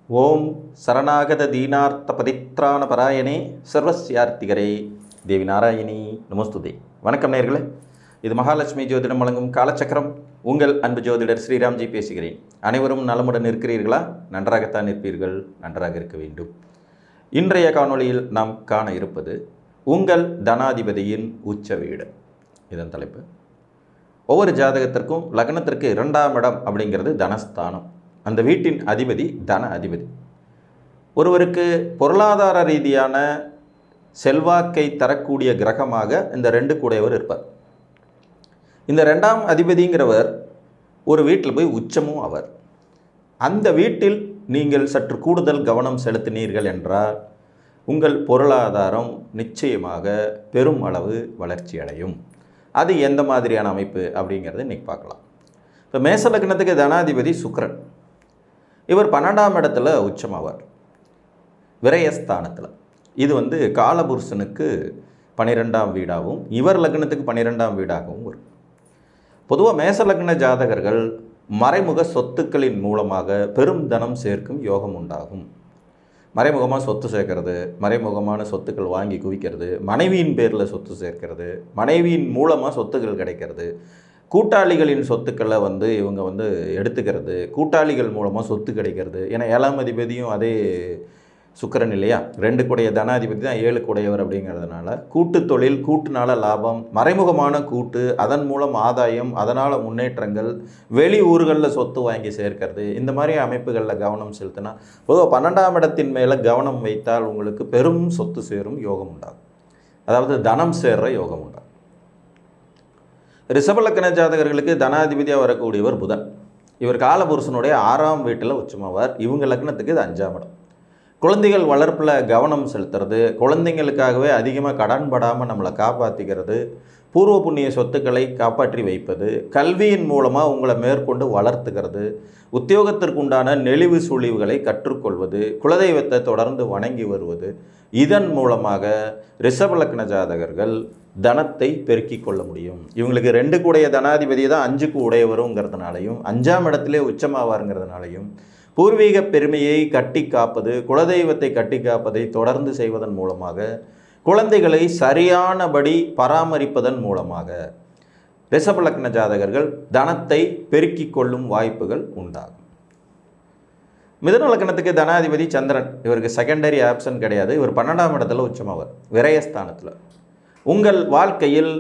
ஓம் சரணாகத தீனார்த்த பதித்ராண பராயணே சர்வஸ்யார்த்திகரே தேவி நாராயணி நமஸ்துதே. வணக்கம் நேயர்களே, இது மகாலட்சுமி ஜோதிடம் வழங்கும் காலச்சக்கரம். உங்கள் அன்பு ஜோதிடர் ஸ்ரீராம்ஜி பேசுகிறேன். அனைவரும் நலமுடன் இருக்கிறீர்களா? நன்றாகத்தான் இருப்பீர்கள், நன்றாக இருக்க வேண்டும். இன்றைய காணொளியில் நாம் காண இருப்பது உங்கள் தனாதிபதியின் உச்ச வீடு. இதன் தலைப்பு. ஒவ்வொரு ஜாதகத்திற்கும் லக்னத்திற்கு 2ஆம் இடம் அப்படிங்கிறது தனஸ்தானம். அந்த வீட்டின் அதிபதி தன அதிபதி. ஒருவருக்கு பொருளாதார ரீதியான செல்வாக்கை தரக்கூடிய கிரகமாக இந்த 2 கூடையவர் இருப்பார். இந்த 2ஆம் அதிபதிங்கிறவர் ஒரு வீட்டில் போய் உச்சமும் அவர். அந்த வீட்டில் நீங்கள் சற்று கூடுதல் கவனம் செலுத்தினீர்கள் என்றால் உங்கள் பொருளாதாரம் நிச்சயமாக பெரும் அளவு வளர்ச்சி அடையும். அது எந்த மாதிரியான அமைப்பு அப்படிங்கிறத இன்றைக்கி பார்க்கலாம். இப்போ மேச லக்னத்துக்கு தனாதிபதி சுக்கிரன். இவர் 12ஆம் இடத்துல உச்சமாவார், விரயஸ்தானத்தில். இது காலபுருஷனுக்கு 12ஆம் வீடாகவும் இவர் லக்னத்துக்கு 12ஆம் வீடாகவும் வரும். பொதுவாக மேச லக்ன ஜாதகர்கள் மறைமுக சொத்துக்களின் மூலமாக பெரும் தனம் சேர்க்கும் யோகம் உண்டாகும். மறைமுகமாக சொத்து சேர்க்கறது, மறைமுகமான சொத்துக்கள் வாங்கி குவிக்கிறது, மனைவியின் பேரில் சொத்து சேர்க்கிறது, மனைவியின் மூலமாக சொத்துக்கள் கிடைக்கிறது, கூட்டாளிகளின் சொத்துக்களை இவங்க எடுத்துக்கிறது, கூட்டாளிகள் மூலமாக சொத்து கிடைக்கிறது. ஏன்னா 7ஆம் அதிபதியும் அதே சுக்கிரன் இல்லையா? 2 கூடைய தனாதிபதி தான் 7 கூடையவர். அப்படிங்கிறதுனால கூட்டு தொழில், கூட்டுனால லாபம், மறைமுகமான கூட்டு, அதன் மூலம் ஆதாயம், அதனால் முன்னேற்றங்கள், வெளி ஊர்களில் சொத்து வாங்கி சேர்க்கிறது, இந்த மாதிரி அமைப்புகளில் கவனம் செலுத்தினா, பொதுவாக 12ஆம் இடத்தின் மேலே கவனம் வைத்தால் உங்களுக்கு பெரும் சொத்து சேரும் யோகம் உண்டாகும். அதாவது தனம் சேர்ற யோகம் உண்டாகும். ரிஷப லக்ன ஜாதகர்களுக்கு தனாதிபதியாக வரக்கூடியவர் புதன். இவர் காலபுருஷனுடைய 6ஆம் வீட்டில் உச்சமாவார். இவங்க லக்னத்துக்கு இது 5ஆம் இடம். குழந்தைகள் வளர்ப்பில் கவனம் செலுத்துறது, குழந்தைங்களுக்காகவே அதிகமாக கடன் படாமல் நம்மளை காப்பாற்றிக்கிறது, பூர்வ புண்ணிய சொத்துக்களை காப்பாற்றி வைப்பது, கல்வியின் மூலமாக உங்களை மேற்கொண்டு வளர்த்துக்கிறது, உத்தியோகத்திற்குண்டான நெளிவு சுழிவுகளை கற்றுக்கொள்வது, குலதெய்வத்தை தொடர்ந்து வணங்கி வருவது, இதன் மூலமாக ரிஷப லக்ன ஜாதகர்கள் தனத்தை பெருக்கிக் கொள்ள முடியும். இவங்களுக்கு 2 கூடைய தனாதிபதி தான் 5க்கு உடையவருங்கிறதுனாலையும் 5ஆம் இடத்திலே உச்சமாவாருங்கிறதுனாலையும் பூர்வீக பெருமையை கட்டி காப்பது, குலதெய்வத்தை கட்டி காப்பதை தொடர்ந்து செய்வதன் மூலமாக, குழந்தைகளை சரியானபடி பராமரிப்பதன் மூலமாக ரிஷப லக்ன ஜாதகர்கள் தனத்தை பெருக்கிக் கொள்ளும் வாய்ப்புகள் உண்டாகும். மிதுன லக்னத்துக்கு தனாதிபதி சந்திரன். இவருக்கு செகண்டரி ஆப்ஷன் கிடையாது. இவர் 12ஆம் இடத்துல உச்சமாவார், விரயஸ்தானத்தில். உங்கள் வாழ்க்கையில்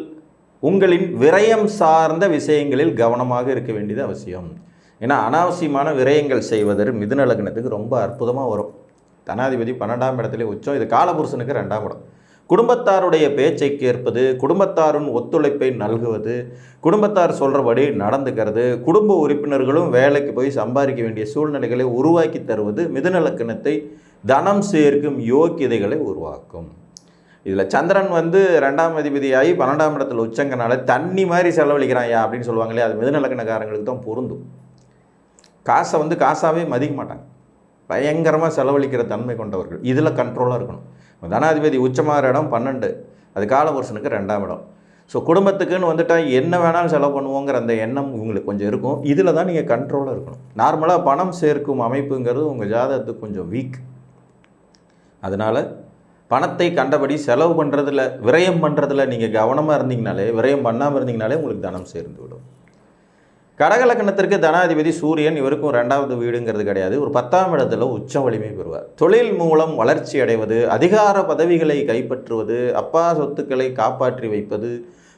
உங்களின் விரயம் சார்ந்த விஷயங்களில் கவனமாக இருக்க வேண்டியது அவசியம். ஏன்னா அனாவசியமான விரயங்கள் செய்வதற்கு மிதுன லக்னத்துக்கு ரொம்ப அற்புதமாக வரும். தனாதிபதி 12ஆம் இடத்துல உச்சம். இது காலபுருஷனுக்கு 2ஆம் இடம். குடும்பத்தாருடைய பேச்சை கேட்பது, குடும்பத்தாரின் ஒத்துழைப்பை நல்குவது, குடும்பத்தார் சொல்கிறபடி நடந்துக்கிறது, குடும்ப உறுப்பினர்களும் வேலைக்கு போய் சம்பாதிக்க வேண்டிய சூழ்நிலைகளை உருவாக்கி தருவது மிதுன லக்னத்தை தனம் சேர்க்கும் யோக்கியதைகளை உருவாக்கும். இதில் சந்திரன் 2ஆம் அதிபதியாகி 12ஆம் இடத்துல உச்சங்கனால தண்ணி மாதிரி செலவழிக்கிறான் அப்படின்னு சொல்லுவாங்களே, அது மிதுன லக்னக்காரங்களுக்கு தான் பொருந்தும். காசை காசாகவே மதிக்க மாட்டாங்க, பயங்கரமாக செலவழிக்கிற தன்மை கொண்டவர்கள். இதில் கண்ட்ரோலாக இருக்கணும். தனாதிபதி உச்சமாகிற இடம் 12, அது காலபுருஷனுக்கு 2ஆம் இடம். ஸோ குடும்பத்துக்குன்னு வந்துட்டால் என்ன வேணாலும் செலவு பண்ணுவோங்கிற அந்த எண்ணம் உங்களுக்கு கொஞ்சம் இருக்கும். இதில் தான் நீங்கள் கண்ட்ரோலாக இருக்கணும். நார்மலாக பணம் சேர்க்கும் அமைப்புங்கிறது உங்கள் ஜாதகத்துக்கு கொஞ்சம் வீக். அதனால் பணத்தை கண்டபடி செலவு பண்ணுறதில்ல, விரயம் பண்ணுறதில்ல நீங்கள் கவனமாக இருந்தீங்கனாலே, விரயம் பண்ணாமல் இருந்தீங்கனாலே உங்களுக்கு தனம் சேர்ந்து விடும். கடகலக்கணத்திற்கு தனாதிபதி சூரியன். இவருக்கும் 2ஆவது வீடுங்கிறது கிடையாது. ஒரு 10ஆம் இடத்துல உச்ச வலிமை பெறுவார். தொழில் மூலம் வளர்ச்சி அடைவது, அதிகார பதவிகளை கைப்பற்றுவது, அப்பா சொத்துக்களை காப்பாற்றி வைப்பது,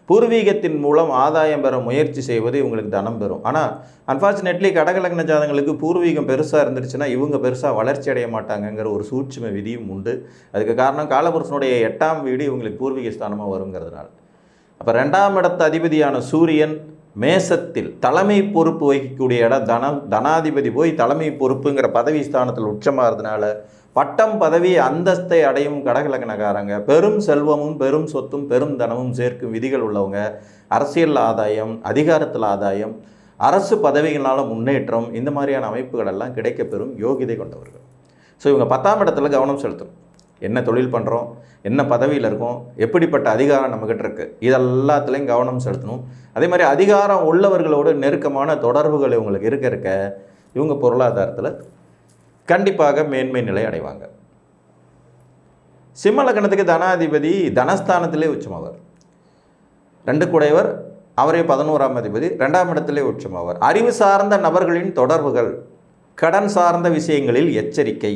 பூர்வீகத்தின் மூலம் ஆதாயம் பெற முயற்சி செய்வது இவங்களுக்கு தனம் பெறும். ஆனால் அன்ஃபார்ச்சுனேட்லி கடகலக்ன ஜாதகங்களுக்கு பூர்வீகம் பெருசாக இருந்துருச்சுன்னா இவங்க பெருசாக வளர்ச்சி அடைய மாட்டாங்கங்கிற ஒரு சூட்சும விதியும் உண்டு. அதுக்கு காரணம் காலபுருஷனுடைய 8ஆம் வீடு இவங்களுக்கு பூர்வீக ஸ்தானமாக வருங்கிறதுனால. அப்போ 2ஆம் இடத்து அதிபதியான சூரியன் மேசத்தில் தலைமை பொறுப்பு வகிக்கக்கூடிய இடம் தனாதிபதி போய் தலைமை பொறுப்புங்கிற பதவி ஸ்தானத்தில் உச்சமாகிறதுனால பட்டம், பதவி, அந்தஸ்தை அடையும் கடகலக்கணக்காரங்க பெரும் செல்வமும் பெரும் சொத்தும் பெரும் தனமும் சேர்க்கும் விதிகள் உள்ளவங்க, அரசியல் ஆதாயம், அதிகாரத்தில் ஆதாயம், அரசு பதவிகளால் முன்னேற்றம், இந்த மாதிரியான அமைப்புகள் எல்லாம் கிடைக்கப்பெறும் யோகிதை கொண்டவர்கள். ஸோ இவங்க 10ஆம் இடத்துல கவனம் செலுத்தணும். என்ன தொழில் பண்ணுறோம், என்ன பதவியில் இருக்கோம், எப்படிப்பட்ட அதிகாரம் நம்மக்கிட்ட இருக்குது, இதெல்லாத்துலேயும் கவனம் செலுத்தணும். அதே மாதிரி அதிகாரம் உள்ளவர்களோடு நெருக்கமான தொடர்புகள் இவங்களுக்கு இருக்க இவங்க பொருளாதாரத்தில் கண்டிப்பாக மேன்மை நிலை அடைவாங்க. சிம்ம லக்னத்துக்கு தனாதிபதி தனஸ்தானத்திலே உச்சமாவார். 2 குடையவர், அவரே 11ஆம் அதிபதி, 2ஆம் இடத்திலே உச்சமாவார். அறிவு சார்ந்த நபர்களின் தொடர்புகள், கடன் சார்ந்த விஷயங்களில் எச்சரிக்கை,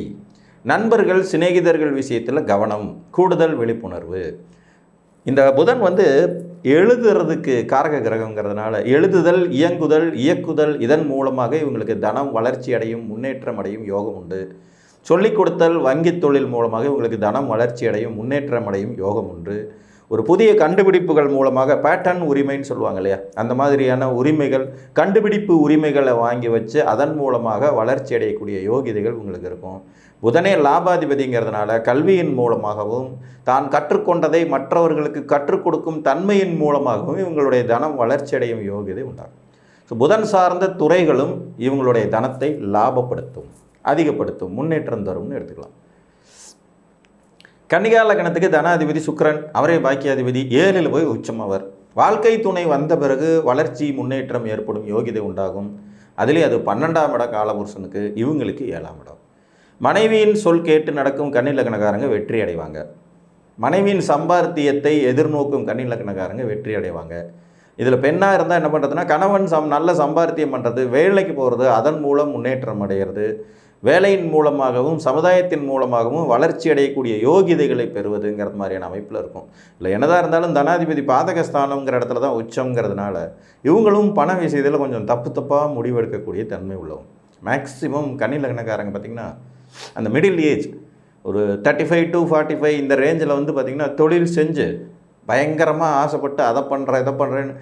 நண்பர்கள் சிநேகிதர்கள் விஷயத்தில் கவனம், கூடுதல் விழிப்புணர்வு. இந்த புதன் எழுதுறதுக்கு காரக கிரகங்கிறதுனால எழுதுதல், இயங்குதல், இயக்குதல், இதன் மூலமாக இவங்களுக்கு தனம் வளர்ச்சி அடையும், முன்னேற்றம் அடையும் யோகம் உண்டு. சொல்லிக் கொடுத்தல், வங்கி தொழில் மூலமாக இவங்களுக்கு தனம் வளர்ச்சி அடையும், முன்னேற்றம் அடையும் யோகம் உண்டு. ஒரு புதிய கண்டுபிடிப்புகள் மூலமாக பேட்டர்ன் உரிமைன்னு சொல்லுவாங்க இல்லையா, அந்த மாதிரியான உரிமைகள், கண்டுபிடிப்பு உரிமைகளை வாங்கி வச்சு அதன் மூலமாக வளர்ச்சி அடையக்கூடிய யோகிதைகள் உங்களுக்கு இருக்கும். புதனே லாபாதிபதிங்கிறதுனால கல்வியின் மூலமாகவும் தான் கற்றுக்கொண்டதை மற்றவர்களுக்கு கற்றுக் கொடுக்கும் தன்மையின் மூலமாகவும் இவங்களுடைய தனம் வளர்ச்சி அடையும் யோகிதை உண்டாகும். ஸோ புதன் சார்ந்த துறைகளும் இவங்களுடைய தனத்தை லாபப்படுத்தும், அதிகப்படுத்தும், முன்னேற்றம் தரும்னு எடுத்துக்கலாம். கன்னிகா லக்னத்துக்கு தனாதிபதி சுக்கிரன், அவரே பாக்கியாதிபதி, 7ல் போய் உச்சமாவார். வாழ்க்கை துணை வந்த பிறகு வளர்ச்சி முன்னேற்றம் ஏற்படும் யோகிதை உண்டாகும். அதிலே அது 12ஆம் இடம் காலபுருஷனுக்கு, இவங்களுக்கு 7ஆம் இடம். மனைவியின் சொல் கேட்டு நடக்கும் கன்னி லக்னக்காரங்க வெற்றி அடைவாங்க. மனைவியின் சம்பாத்தியத்தை எதிர்நோக்கும் கன்னி லக்னக்காரங்க வெற்றி அடைவாங்க. இதில் பெண்ணாக இருந்தால் என்ன பண்ணுறதுன்னா, கணவன் நல்ல சம்பாத்தியம் பண்ணுறது, வேலைக்கு போகிறது, அதன் மூலம் முன்னேற்றம் அடைகிறது, வேலையின் மூலமாகவும் சமுதாயத்தின் மூலமாகவும் வளர்ச்சி அடையக்கூடிய யோகிதைகளை பெறுவதுங்கிறது மாதிரியான அமைப்பில் இருக்கும். இல்லை என்னதான் இருந்தாலும் தனாதிபதி பாதகஸ்தானங்கிற இடத்துல தான் உச்சங்கிறதுனால இவங்களும் பண விஷயத்தில் கொஞ்சம் தப்பாக முடிவெடுக்கக்கூடிய தன்மை உள்ளவங்க. மேக்ஸிமம் கன்னி லக்னக்காரங்க பார்த்திங்கன்னா அந்த மிடில் ஏஜ் ஒரு 35 to 45 இந்த ரேஞ்சில் பார்த்திங்கன்னா தொழில் செஞ்சு பயங்கரமாக ஆசைப்பட்டு அதை பண்ணுறேன் இதை பண்ணுறேன்னு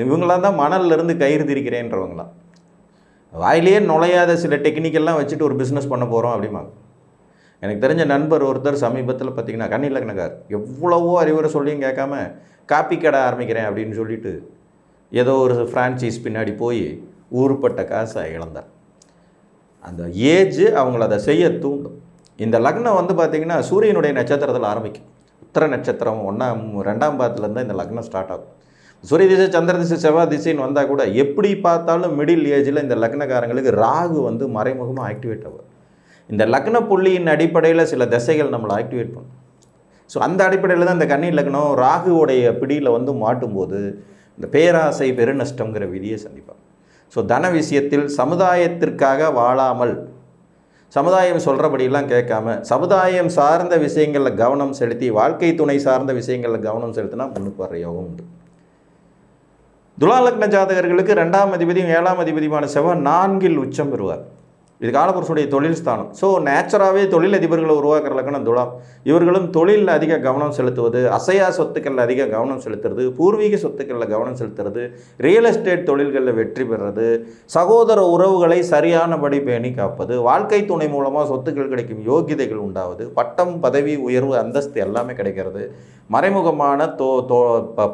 இவங்களாம் தான் மணல்லேருந்து கயிறு திரிக்கிறேன்றவங்களாம். வாயிலேயே நுழையாத சில டெக்னிக்கெல்லாம் வச்சுட்டு ஒரு பிஸ்னஸ் பண்ண போகிறோம் அப்படிம்பாங்க. எனக்கு தெரிஞ்ச நண்பர் ஒருத்தர் சமீபத்தில் பார்த்திங்கன்னா கன்னி லக்னக்கார் எவ்வளவோ அறிவுரை சொல்லியும் கேட்காம காப்பி கடை ஆரம்பிக்கிறேன் அப்படின்னு சொல்லிட்டு ஏதோ ஒரு ஃப்ரான்ச்சைஸ் பின்னாடி போய் ஊருப்பட்ட காசை இழந்தார். அந்த ஏஜ் அவங்கள அதை செய்ய தூண்டும். இந்த லக்னம் பார்த்திங்கன்னா சூரியனுடைய நட்சத்திரத்தில் ஆரம்பிக்கும். உத்திர நட்சத்திரம் 2ஆம் பாதத்துலேருந்து இந்த லக்னம் ஸ்டார்ட் ஆகும். சூரிய திசை, சந்திர திசை, செவ்வாய் திசைன்னு வந்தால் கூட எப்படி பார்த்தாலும் மிடில் ஏஜில் இந்த லக்னக்காரங்களுக்கு ராகு மறைமுகமாக ஆக்டிவேட் ஆகும். இந்த லக்ன புள்ளியின் அடிப்படையில் சில திசைகள் நம்மளை ஆக்டிவேட் பண்ணும். ஸோ அந்த அடிப்படையில் தான் இந்த கன்னி லக்னம் ராகுவோடைய பிடியில் மாட்டும்போது இந்த பேராசை பெருநஷ்டங்கிற விதியை சந்திப்பாங்க. ஸோ தன விஷயத்தில் சமுதாயத்திற்காக வாழாமல், சமுதாயம் சொல்கிறபடியெல்லாம் கேட்காம சமுதாயம் சார்ந்த விஷயங்களில் கவனம் செலுத்தி வாழ்க்கை துணை சார்ந்த விஷயங்களில் கவனம் செலுத்தினா முன்னுக்கு வர யோகம் உண்டு. துலா லக்ன ஜாதகர்களுக்கு 2ஆம் அதிபதியும் 7ஆம் அதிபதியுமான செவ்வாய் 4ல் உச்சம் பெறுவார். இது காலபுருஷனுடைய தொழில் ஸ்தானம். ஸோ நேச்சுராகவே தொழில் அதிபர்களை உருவாக்குற லக்னம் துலாம். இவர்களும் தொழிலில் அதிக கவனம் செலுத்துவது, அசையா சொத்துக்களில் அதிக கவனம் செலுத்துறது, பூர்வீக சொத்துக்களில் கவனம் செலுத்துறது, ரியல் எஸ்டேட் தொழில்களில் வெற்றி பெறுறது, சகோதர உறவுகளை சரியானபடி பேணி காப்பது, வாழ்க்கை துணை மூலமாக சொத்துக்கள் கிடைக்கும் யோகிதைகள் உண்டாவது, பட்டம், பதவி, உயர்வு, அந்தஸ்து எல்லாமே கிடைக்கிறது, மறைமுகமான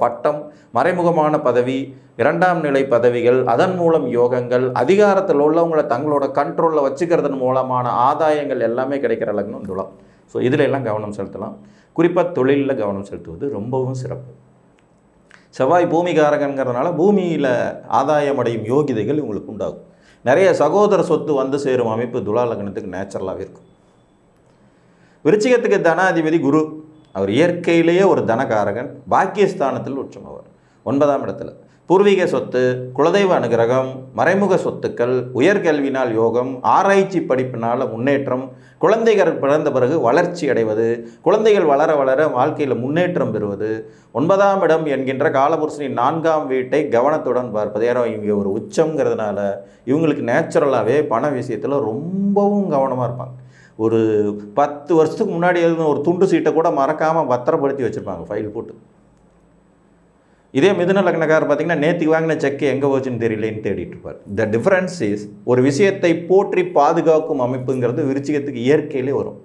பட்டம், மறைமுகமான பதவி, 2ஆம் நிலை பதவிகள், அதன் மூலம் யோகங்கள், அதிகாரத்தில் உள்ளவங்களை தங்களோட கண்ட்ரோலில் வச்சுக்கிறதன் மூலமான ஆதாயங்கள் எல்லாமே கிடைக்கிற லக்னம் துலாம். ஸோ இதில் எல்லாம் கவனம் செலுத்தலாம். குறிப்பாக தொழிலில் கவனம் செலுத்துவது ரொம்பவும் சிறப்பு. செவ்வாய் பூமிகாரகங்கிறதுனால பூமியில் ஆதாயம் அடையும் யோகிதைகள் உங்களுக்கு உண்டாகும். நிறைய சகோதர சொத்து சேரும் அமைப்பு துலா லக்னத்துக்கு நேச்சுரலாகவே இருக்கும். விருச்சிகத்துக்கு தனாதிபதி குரு, அவர் இயற்கையிலேயே ஒரு தனகாரகன், பாக்கியஸ்தானத்தில் உச்சமாவார் 9ஆம் இடத்துல. பூர்வீக சொத்து, குலதெய்வ அனுகிரகம், மறைமுக சொத்துக்கள், உயர்கல்வினால் யோகம், ஆராய்ச்சி படிப்பினால் முன்னேற்றம், குழந்தைகள் பிறந்த பிறகு வளர்ச்சி அடைவது, குழந்தைகள் வளர வளர வாழ்க்கையில் முன்னேற்றம் பெறுவது, 9ஆம் இடம் என்கின்ற காலபுருஷனின் 4ஆம் வீட்டை கவனத்துடன் பார்ப்பது. ஏன்னா இங்கே ஒரு உச்சங்கிறதுனால இவங்களுக்கு நேச்சுரலாகவே பண விஷயத்தில் ரொம்பவும் கவனமாக இருப்பாங்க. ஒரு 10 வருஷத்துக்கு முன்னாடி எழுதின ஒரு துண்டு சீட்டை கூட மறக்காமல் பத்திரப்படுத்தி வச்சுருப்பாங்க, ஃபைல் போட்டு. இதே மிதுன லக்னக்காரர் பார்த்திங்கன்னா நேற்றுக்கு வாங்கின செக்கு எங்கே போச்சுன்னு தெரியலேன்னு தேடிட்டு இருப்பார். த டிஃப்ரென்ஸ் இஸ், ஒரு விஷயத்தை போற்றி பாதுகாக்கும் அமைப்புங்கிறது விருச்சிகத்துக்கு இயற்கையிலே வரும்.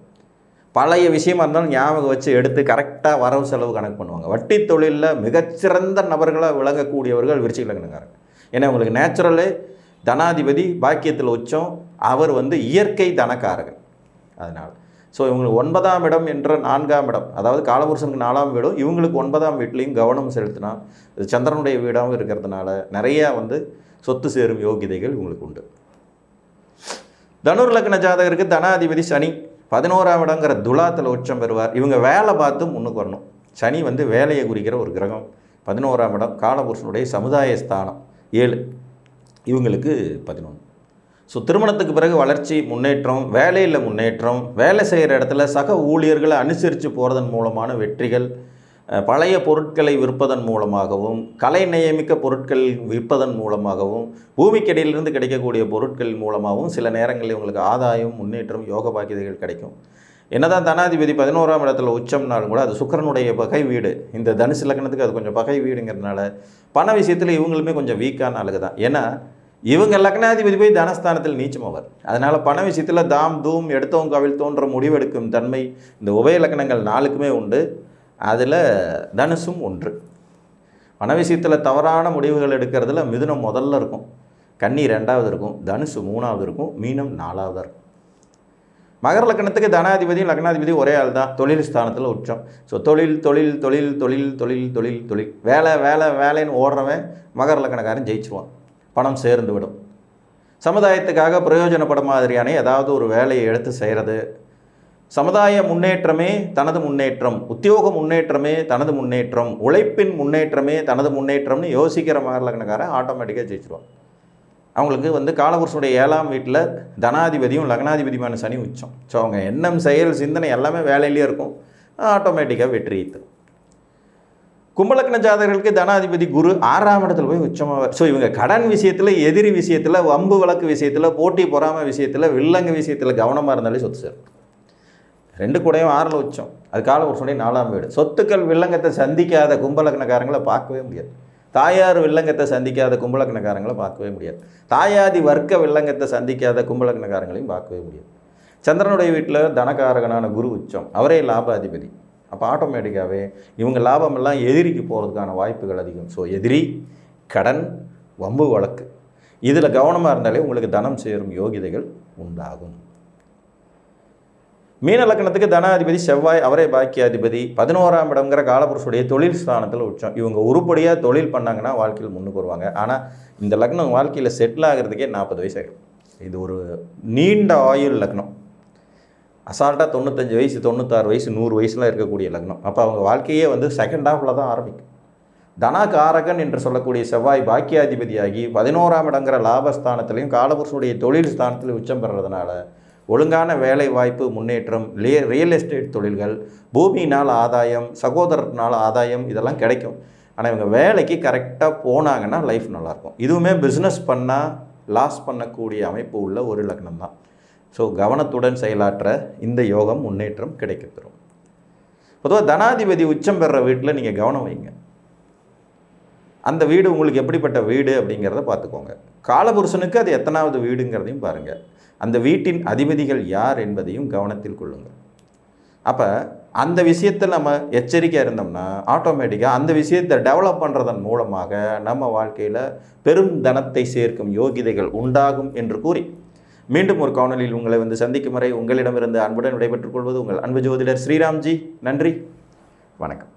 பழைய விஷயமா இருந்தாலும் ஞாபகம் வச்சு எடுத்து கரெக்டாக வரவு செலவு கணக்கு பண்ணுவாங்க. வட்டி தொழிலில் மிகச்சிறந்த நபர்களாக விளங்கக்கூடியவர்கள் விருச்சிக லக்னக்காரங்க. ஏன்னா உங்களுக்கு நேச்சுரலே தனாதிபதி பாக்கியத்தில் உச்சம், அவர் இயற்கை தனக்காரகன். அதனால் ஸோ இவங்களுக்கு 9ஆம் இடம் என்ற 4ஆம் இடம், அதாவது காலபுருஷனுக்கு 4ஆம் வீடும், இவங்களுக்கு 9ஆம் வீட்லேயும் கவனம் செலுத்தினா, இது சந்திரனுடைய வீடாகவும் இருக்கிறதுனால நிறையா சொத்து சேரும் யோகிதைகள் இவங்களுக்கு உண்டு. தனுர் லக்ன ஜாதகருக்கு தனாதிபதி சனி 11ஆம் இடங்கிற துலாத்தில் உச்சம் பெறுவார். இவங்க வேலை பார்த்து முன்னுக்கு வரணும். சனி வேலையை குறிக்கிற ஒரு கிரகம். 11ஆம் இடம் காலபுருஷனுடைய சமுதாய ஸ்தானம் 7, இவங்களுக்கு 11. ஸோ திருமணத்துக்கு பிறகு வளர்ச்சி, முன்னேற்றம், வேலையில் முன்னேற்றம், வேலை செய்கிற இடத்துல சக ஊழியர்களை அனுசரித்து போகிறதன் மூலமான வெற்றிகள், பழைய பொருட்களை விற்பதன் மூலமாகவும், கலை நியமிக்க பொருட்கள் விற்பதன் மூலமாகவும், பூமிக்கடியிலிருந்து கிடைக்கக்கூடிய பொருட்கள் மூலமாகவும் சில நேரங்களில் உங்களுக்கு ஆதாயம், முன்னேற்றம், யோக பாக்கியதைகள் கிடைக்கும். என்னதான் தனாதிபதி 11ஆம் இடத்துல உச்சம்னாலும் கூட அது சுக்கிரனுடைய பகை வீடு. இந்த தனுசு லக்னத்துக்கு அது கொஞ்சம் பகை வீடுங்கிறதுனால பண விஷயத்தில் இவங்களுமே கொஞ்சம் வீக்கான ஆளுக தான். ஏன்னா இவங்க லக்னாதிபதி போய் தனஸ்தானத்தில் நீச்சமவர். அதனால் பண விஷயத்தில் தாம் தூம் எடுத்தவங்க கவிழ்த்தோன்ற முடிவெடுக்கும் தன்மை இந்த உபய லக்னங்கள் 4க்குமே உண்டு. அதில் தனுசும் ஒன்று. பண விஷயத்தில் தவறான முடிவுகள் எடுக்கிறதுல மிதுனம் முதல்ல இருக்கும், கன்னி 2வது இருக்கும், தனுசு 3வது இருக்கும், மீனம் 4வது இருக்கும். மகர லக்னத்துக்கு தனாதிபதியும் லக்னாதிபதியும் ஒரே ஆள் தான், தொழில் ஸ்தானத்தில் உச்சம். ஸோ தொழில் தொழில் தொழில் தொழில் தொழில் தொழில் தொழில் வேலை வேலை வேலைன்னு ஓடுறவன் மகர லக்னக்காரன் ஜெயிச்சிருவான், பணம் சேர்ந்து விடும். சமுதாயத்துக்காக பிரயோஜனப்பட மாதிரியான ஏதாவது ஒரு வேலையை எடுத்து செய்கிறது, சமுதாய முன்னேற்றமே தனது முன்னேற்றம், உத்தியோக முன்னேற்றமே தனது முன்னேற்றம், உழைப்பின் முன்னேற்றமே தனது முன்னேற்றம்னு யோசிக்கிற மகர லக்னக்காரன் ஆட்டோமேட்டிக்காக ஜெயிச்சிருவான். அவங்களுக்கு காலபுருஷனுடைய 7ஆம் வீட்டில் தனாதிபதியும் லக்னாதிபதியுமான சனி உச்சம். ஸோ அவங்க எண்ணம், செயல், சிந்தனை எல்லாமே வேலையிலேயே இருக்கும், ஆட்டோமேட்டிக்காக வெற்றி ஈத்தும். கும்பலக்ன ஜாதகர்களுக்கு தனாதிபதி குரு 6ஆம் இடத்துல போய் உச்சமாக. ஸோ இவங்க கடன் விஷயத்தில், எதிரி விஷயத்தில், வம்பு வழக்கு விஷயத்தில், போட்டி பொறாமை விஷயத்தில், வில்லங்க விஷயத்தில் கவனமாக இருந்தாலே சொத்து சேரும். 2 கூடையும் 6ல் உச்சம், அது காலபுருஷனுடைய 4ஆம் வீடு. சொத்துக்கள் வில்லங்கத்தை சந்திக்காத கும்பலக்னக்காரங்களை பார்க்கவே முடியாது. தாயார் வில்லங்கத்தை சந்திக்காத கும்பலக்னக்காரங்களை பார்க்கவே முடியாது. தாயாதி வர்க்க வில்லங்கத்தை சந்திக்காத கும்பலக்னக்காரங்களையும் பார்க்கவே முடியாது. சந்திரனுடைய வீட்டில் தனகாரகனான குரு உச்சம், அவரே லாபாதிபதி. அப்போ ஆட்டோமேட்டிக்காகவே இவங்க லாபமெல்லாம் எதிரிக்கு போகிறதுக்கான வாய்ப்புகள் அதிகம். ஸோ எதிரி, கடன், வம்பு வழக்கு இதில் கவனமாக இருந்தாலே உங்களுக்கு தனம் சேரும் யோகிதைகள் உண்டாகும். மீன லக்னத்துக்கு தனாதிபதி செவ்வாய், அவரே பாக்கியாதிபதி. 11ஆம் இடம்ங்கிற காலபுருஷனுடைய தொழில் ஸ்தானத்தில் உச்சம். இவங்க உருப்படியாக தொழில் பண்ணாங்கன்னா வாழ்க்கையில் முன்னுக்கு வருவாங்க. ஆனால் இந்த லக்னம் வாழ்க்கையில் செட்டில் ஆகிறதுக்கே 40 வயசு ஆகிடும். இது ஒரு நீண்ட ஆயுள் லக்னம். அசால்ட்டாக 95 வயசு, 96 வயசு, 100 வயசுலாம் இருக்கக்கூடிய லக்னம். அப்போ அவங்க வாழ்க்கையே செகண்ட் ஹாஃபில் தான் ஆரம்பிக்கும். தனகாரகன் என்று சொல்லக்கூடிய செவ்வாய் பாக்கியாதிபதியாகி 11ஆம் இடங்கிற லாபஸ்தானத்திலையும் காலபுருஷனுடைய தொழில் ஸ்தானத்தில் உச்சம் பெறுறதுனால ஒழுங்கான வேலை வாய்ப்பு, முன்னேற்றம், ரியல் எஸ்டேட் தொழில்கள், பூமியினால் ஆதாயம், சகோதரத்தினால் ஆதாயம் இதெல்லாம் கிடைக்கும். ஆனால் இவங்க வேலைக்கு கரெக்டாக போனாங்கன்னா லைஃப் நல்லாயிருக்கும். இதுவுமே பிஸ்னஸ் பண்ணால் லாஸ் பண்ணக்கூடிய அமைப்பு உள்ள ஒரு லக்னம் தான். ஸோ கவனத்துடன் செயலாற்ற இந்த யோகம், முன்னேற்றம் கிடைக்கப்பெறும். பொதுவாக தனாதிபதி உச்சம் பெறுற வீட்டில் நீங்கள் கவனம் வைங்க. அந்த வீடு உங்களுக்கு எப்படிப்பட்ட வீடு அப்படிங்கிறத பார்த்துக்கோங்க. காலபுருஷனுக்கு அது எத்தனாவது வீடுங்கிறதையும் பாருங்கள். அந்த வீட்டின் அதிபதிகள் யார் என்பதையும் கவனத்தில் கொள்ளுங்கள். அப்போ அந்த விஷயத்தில் நம்ம எச்சரிக்கையாக இருந்தோம்னா ஆட்டோமேட்டிக்காக அந்த விஷயத்தை டெவலப் பண்ணுறதன் மூலமாக நம்ம வாழ்க்கையில் பெரும் தனத்தை சேர்க்கும் யோகிதைகள் உண்டாகும் என்று கூறி மீண்டும் ஒரு காணொலியில் உங்களை சந்திக்கும் வரை உங்களிடமிருந்து அன்புடன் விடைபெற்றுக் கொள்வது உங்கள் அன்பு ஜோதிடர் ஸ்ரீராம்ஜி. நன்றி, வணக்கம்.